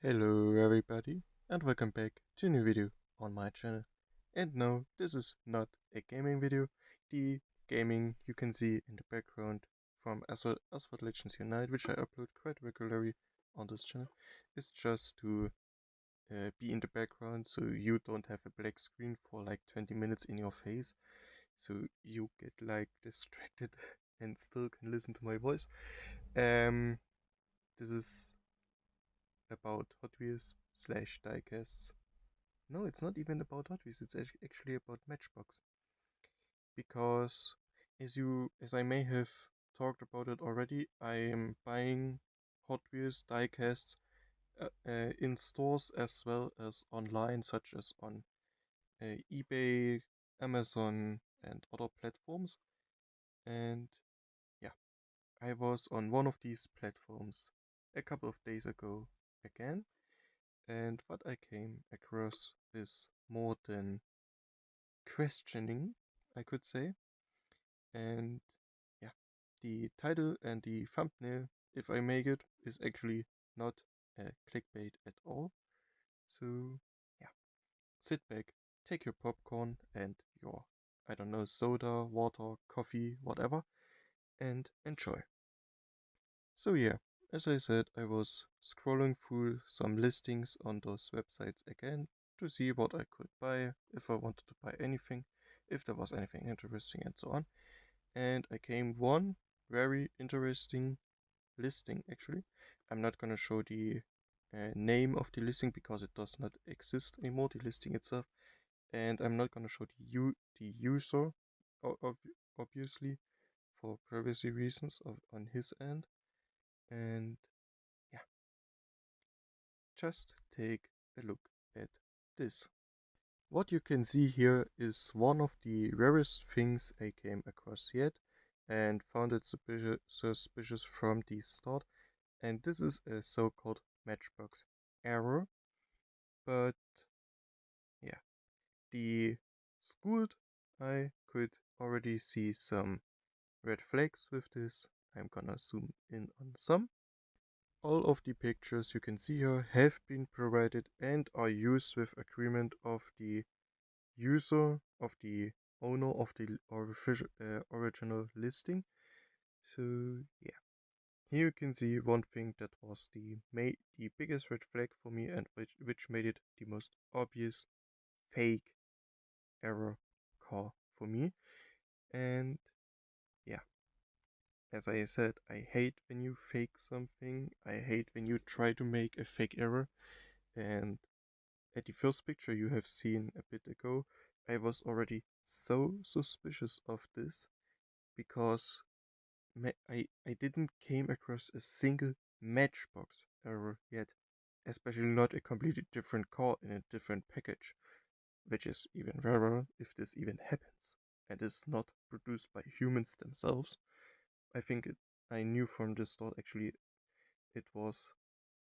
Hello everybody and welcome back to a new video on my channel. And no, this is not a gaming video. The gaming you can see in the background from Asphalt Legends Unite, which I upload quite regularly on this channel, is just to be in the background so you don't have a black screen for like 20 minutes in your face. So you get like distracted and still can listen to my voice. This is about Hot Wheels slash diecasts. No, it's not even about Hot Wheels, it's actually about Matchbox. Because as I may have talked about it already, I am buying Hot Wheels diecasts in stores as well as online, such as on eBay, Amazon, and other platforms. And yeah, I was on one of these platforms a couple of days ago again, and what I came across is more than questioning, I could say. And yeah, the title and the thumbnail, if I make it, is actually not clickbait at all. So yeah, sit back, take your popcorn and your, I don't know, soda, water, coffee, whatever, and enjoy. So yeah, as I said, I was scrolling through some listings on those websites again to see what I could buy, if I wanted to buy anything, if there was anything interesting and so on. And I came one very interesting listing actually. I'm not gonna show the name of the listing because it does not exist anymore, the listing itself, and I'm not gonna show the user, obviously, for privacy reasons on his end. And yeah, just take a look at this. What you can see here is one of the rarest things I came across yet and found it suspicious from the start, and this is a so-called Matchbox error. But yeah, the schooled eye could already see some red flags with this. I'm gonna zoom in on some. All of the pictures you can see here have been provided and are used with agreement of the user, of the owner of the original listing. So yeah, here you can see one thing that was the biggest red flag for me, and which made it the most obvious fake error car for me. And yeah, as I said, I hate when you fake something. I hate when you try to make a fake error. And at the first picture you have seen a bit ago, I was already so suspicious of this because I didn't came across a single Matchbox error yet, especially not a completely different car in a different package, which is even rarer if this even happens and is not produced by humans themselves. I think I knew from the start actually it was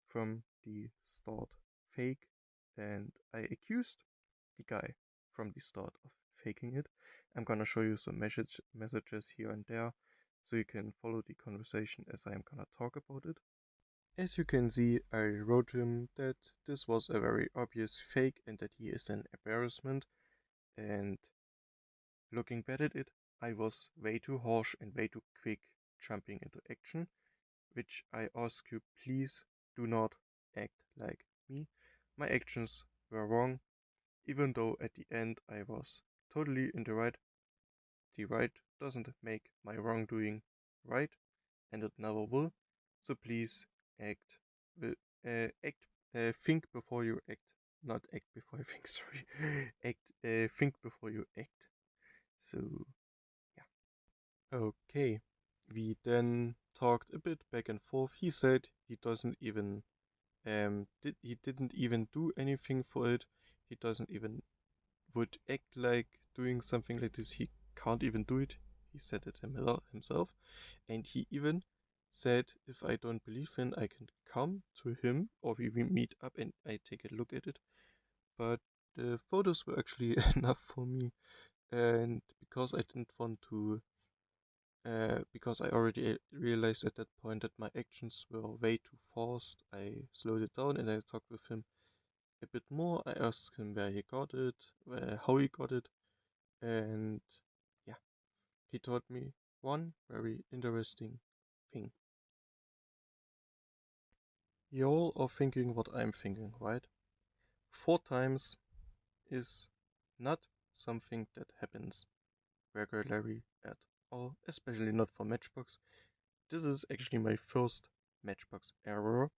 from the start fake, and I accused the guy from the start of faking it. I'm gonna show you some messages here and there so you can follow the conversation as I am gonna talk about it. As you can see, I wrote him that this was a very obvious fake and that he is an embarrassment, and looking back at it, I was way too harsh and way too quick jumping into action, which I ask you please do not act like me. My actions were wrong, even though at the end I was totally in the right. The right doesn't make my wrongdoing right, and it never will. So please act, act, think before you act. Not act before you think. Sorry, act, think before you act. So yeah. Okay. We then talked a bit back and forth. He said he doesn't even he didn't even do anything for it. He doesn't even would act like doing something like this. He can't even do it. He said it himself. And he even said if I don't believe him, I can come to him or we will meet up and I take a look at it. But the photos were actually enough for me. And because I didn't want to because I already realized at that point that my actions were way too fast. I slowed it down and I talked with him a bit more. I asked him where he got it, how he got it, and yeah, he taught me one very interesting thing. You all are thinking what I'm thinking, right? 4 times is not something that happens regularly at all, especially not for Matchbox. This is actually my first Matchbox error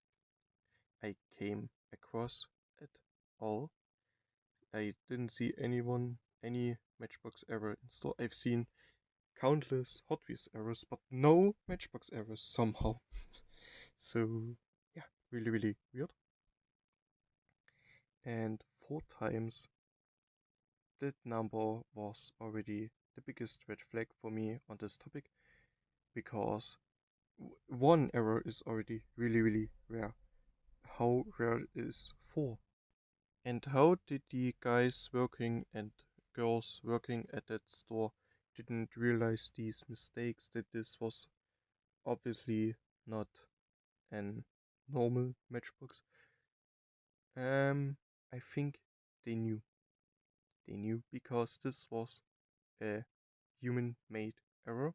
I came across at all. I didn't see any Matchbox error in store. I've seen countless Hot Wheels errors, but no Matchbox errors somehow. So, yeah, really, really weird. And 4 times, that number was already the biggest red flag for me on this topic, because one error is already really, really rare. How rare is 4? And how did the guys working and girls working at that store didn't realize these mistakes, that this was obviously not an normal Matchbox? I think they knew. They knew because this was a human-made error.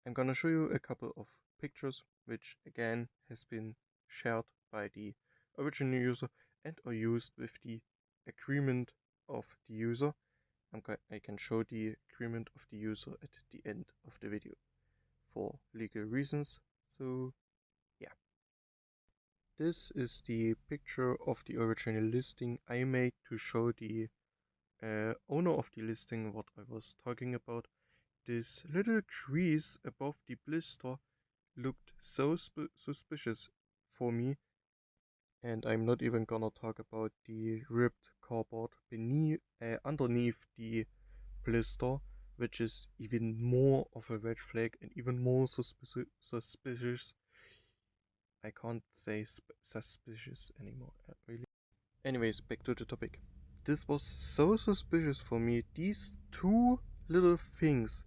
I'm gonna show you a couple of pictures, which again has been shared by the original user and are used with the agreement of the user. I can show the agreement of the user at the end of the video for legal reasons. So yeah, this is the picture of the original listing I made to show the owner of the listing what I was talking about. This little crease above the blister looked so suspicious for me, and I'm not even gonna talk about the ripped cardboard underneath the blister, which is even more of a red flag and even more suspicious. I can't say suspicious anymore, really. Anyways, back to the topic. This was so suspicious for me. These two things,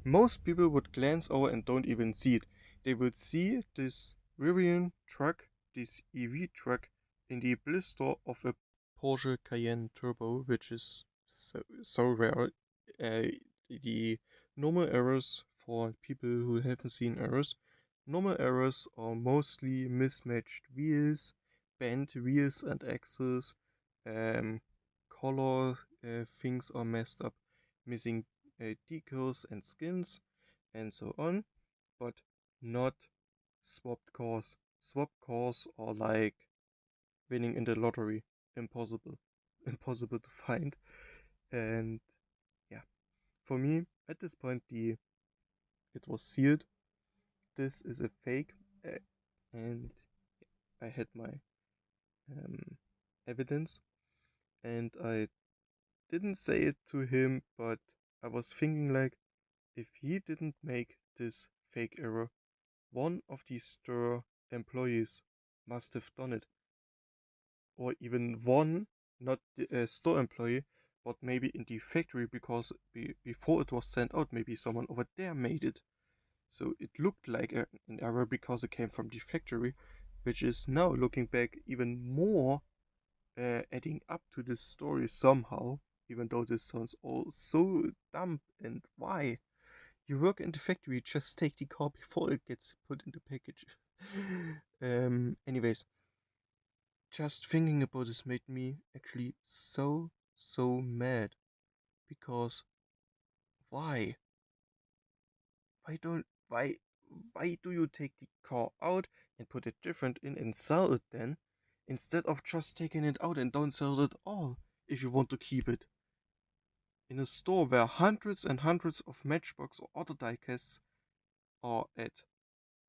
most people would glance over and don't even see it. They would see this Rivian truck, this EV truck, in the blister of a Porsche Cayenne Turbo, which is so rare. The normal errors, for people who haven't seen errors, normal errors are mostly mismatched wheels, bent wheels and axles, um, color things are messed up, missing decals and skins, and so on, but not swapped cars. Swapped cars are like winning in the lottery. Impossible. Impossible to find. And yeah, for me, at this point, it was sealed. This is a fake, uh, and I had my um, evidence, and I didn't say it to him, but I was thinking like, if he didn't make this fake error, one of the store employees must have done it. Or even one, not the store employee, but maybe in the factory, because before it was sent out, maybe someone over there made it. So it looked like an error because it came from the factory, which is now looking back even more adding up to this story somehow, even though this sounds all so dumb. And why? You work in the factory, just take the car before it gets put in the package. Anyways, just thinking about this made me actually so mad, because why? Why do you take the car out and put it different in and sell it then, instead of just taking it out and don't sell it all if you want to keep it? In a store where hundreds and hundreds of Matchbox or other diecasts are at,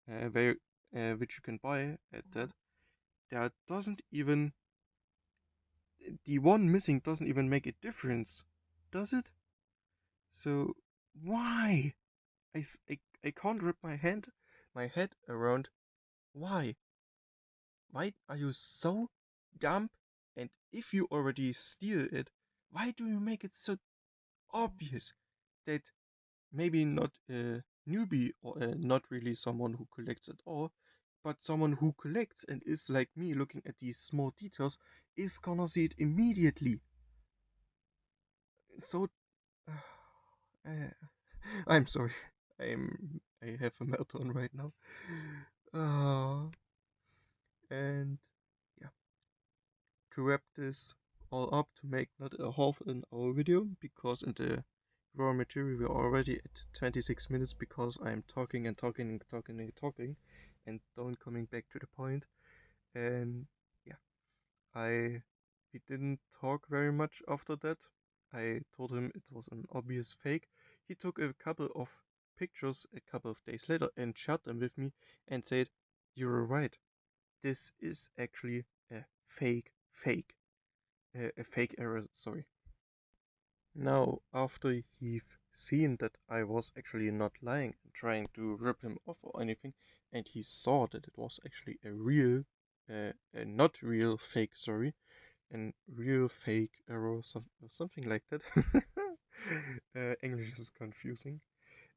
where, which you can buy at that, there doesn't even, the one missing doesn't even make a difference, does it? So why? I can't wrap my head around why. Why are you so dumb? And if you already steal it, why do you make it so obvious that maybe not a newbie or not really someone who collects at all, but someone who collects and is like me looking at these small details is gonna see it immediately. So, uh, I'm sorry. I have a meltdown right now. Uh, and yeah, to wrap this all up, to make not a half an hour video, because in the raw material we're already at 26 minutes because I'm talking and talking and talking and talking and don't coming back to the point. And yeah, I we didn't talk very much after that. I told him it was an obvious fake. He took a couple of pictures a couple of days later and shared them with me and said, "You're right. This is actually a a fake error, sorry." Now, after he've seen that I was actually not lying and trying to rip him off or anything, and he saw that it was actually a not real fake, sorry, and real fake error, or something like that. English is confusing.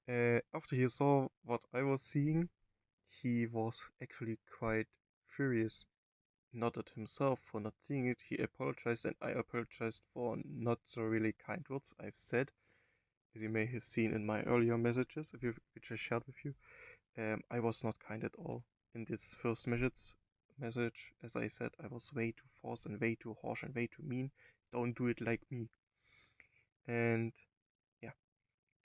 After he saw what I was seeing, he was actually quite furious. Not at himself for not seeing it, he apologized, and I apologized for not so really kind words I've said, as you may have seen in my earlier messages, which I shared with you. I was not kind at all in this first message. As I said, I was way too forced and way too harsh and way too mean. Don't do it like me. And yeah,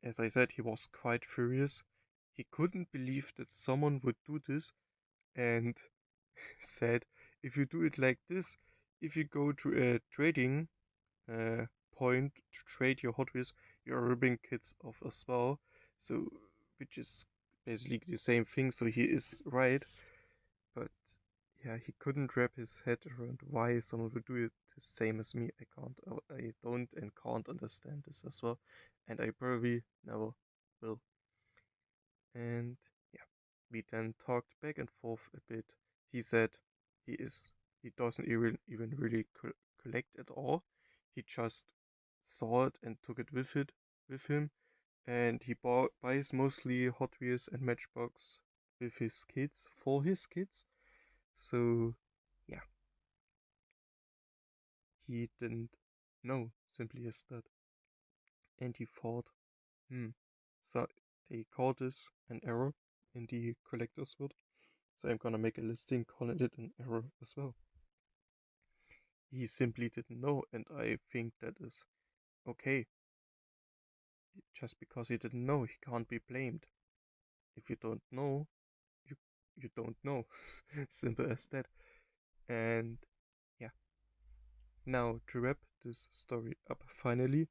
as I said, he was quite furious. He couldn't believe that someone would do this and said, if you do it like this, if you go to a trading uh, point to trade your Hot Wheels, you're ripping kids off as well. So, which is basically the same thing. So he is right, but yeah, he couldn't wrap his head around why someone would do it the same as me. I don't and can't understand this as well, and I probably never will. And yeah, we then talked back and forth a bit. He said he is he doesn't even really collect at all. He just saw it and took it with him, and he buys mostly Hot Wheels and Matchbox with his kids for his kids. So yeah, he didn't know simply as that, and he thought, hmm, so they call this an error in the collector's world. So I'm gonna make a listing calling it an error as well. He simply didn't know, and I think that is okay. Just because he didn't know, he can't be blamed. If you don't know, you you don't know. Simple as that. And yeah, now to wrap this story up finally,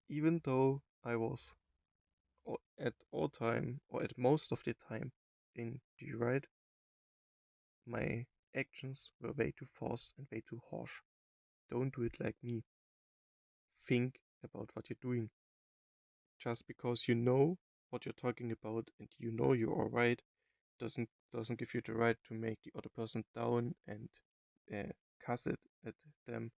even though I was at all time or at most of the time in the right, my actions were way too fast and way too harsh. Don't do it like me. Think about what you're doing. Just because you know what you're talking about and you know you're alright doesn't give you the right to make the other person down and uh, cuss it at them,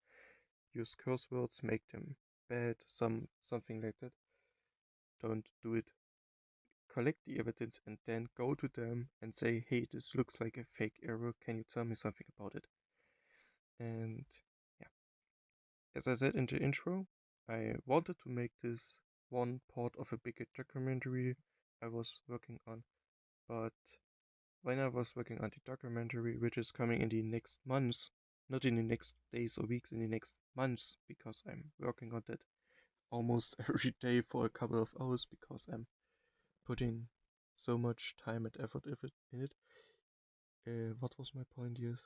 use curse words, make them bad, something like that. Don't do it. Collect the evidence and then go to them and say, hey, this looks like a fake error. Can you tell me something about it? And yeah, as I said in the intro, I wanted to make this one part of a bigger documentary I was working on, but when I was working on the documentary, which is coming in the next months, not in the next days or weeks, in the next months, because I'm working on that almost every day for a couple of hours because I'm putting so much time and effort in it. What was my point? Yes,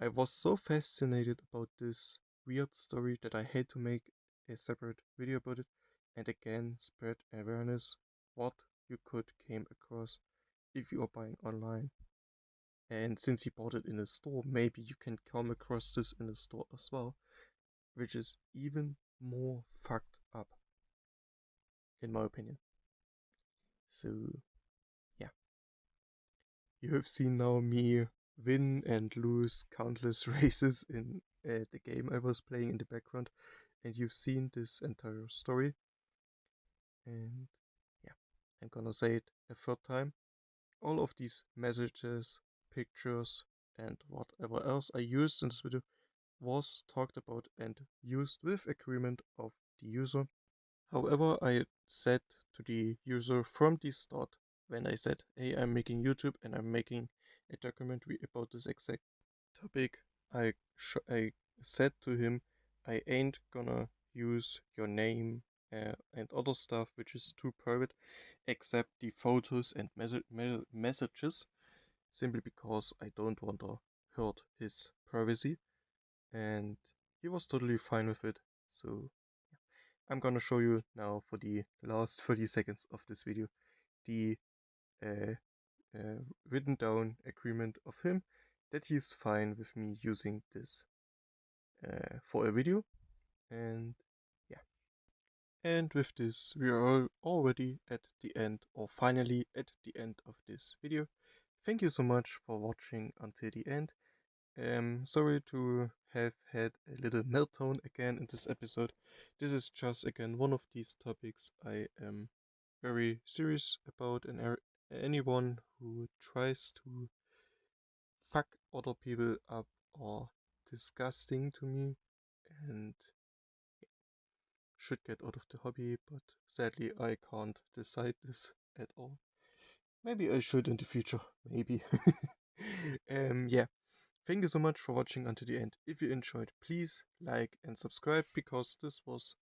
I was so fascinated about this weird story that I had to make a separate video about it and again spread awareness what you could came across if you are buying online. And since he bought it in a store, maybe you can come across this in a store as well, which is even more fucked up, in my opinion. So, yeah, you have seen now me win and lose countless races in the game I was playing in the background, and you've seen this entire story. And yeah, I'm gonna say it a third time. All of these messages, pictures, and whatever else I used in this video was talked about and used with agreement of the user. However, I said to the user from the start, when I said, hey, I'm making YouTube and I'm making a documentary about this exact topic, I said to him, I ain't gonna use your name and other stuff which is too private, except the photos and messages, simply because I don't want to hurt his privacy. And he was totally fine with it. So I'm gonna show you now for the last 30 seconds of this video the uh, written down agreement of him that he's fine with me using this for a video. And yeah, and with this we are already at the end, or finally at the end of this video. Thank you so much for watching until the end. Sorry to have had a little meltdown again in this episode. This is just again one of these topics I am very serious about, and anyone who tries to fuck other people up or disgusting to me and should get out of the hobby, but sadly I can't decide this at all. Maybe I should in the future, maybe. Yeah. Thank you so much for watching until the end. If you enjoyed, please like and subscribe, because this was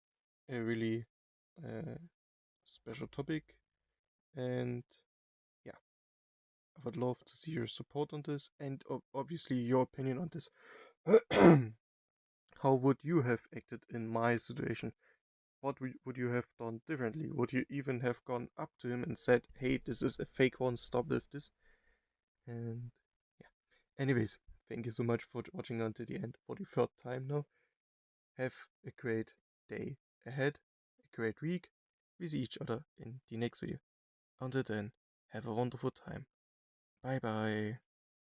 a really uh, special topic. And yeah, I would love to see your support on this, and obviously your opinion on this. How would you have acted in my situation? What would you have done differently? Would you even have gone up to him and said, hey, this is a fake one, stop with this? And yeah. Anyways, thank you so much for watching until the end for the third time now. Have a great day ahead, a great week. We see each other in the next video. Until then, have a wonderful time. Bye bye.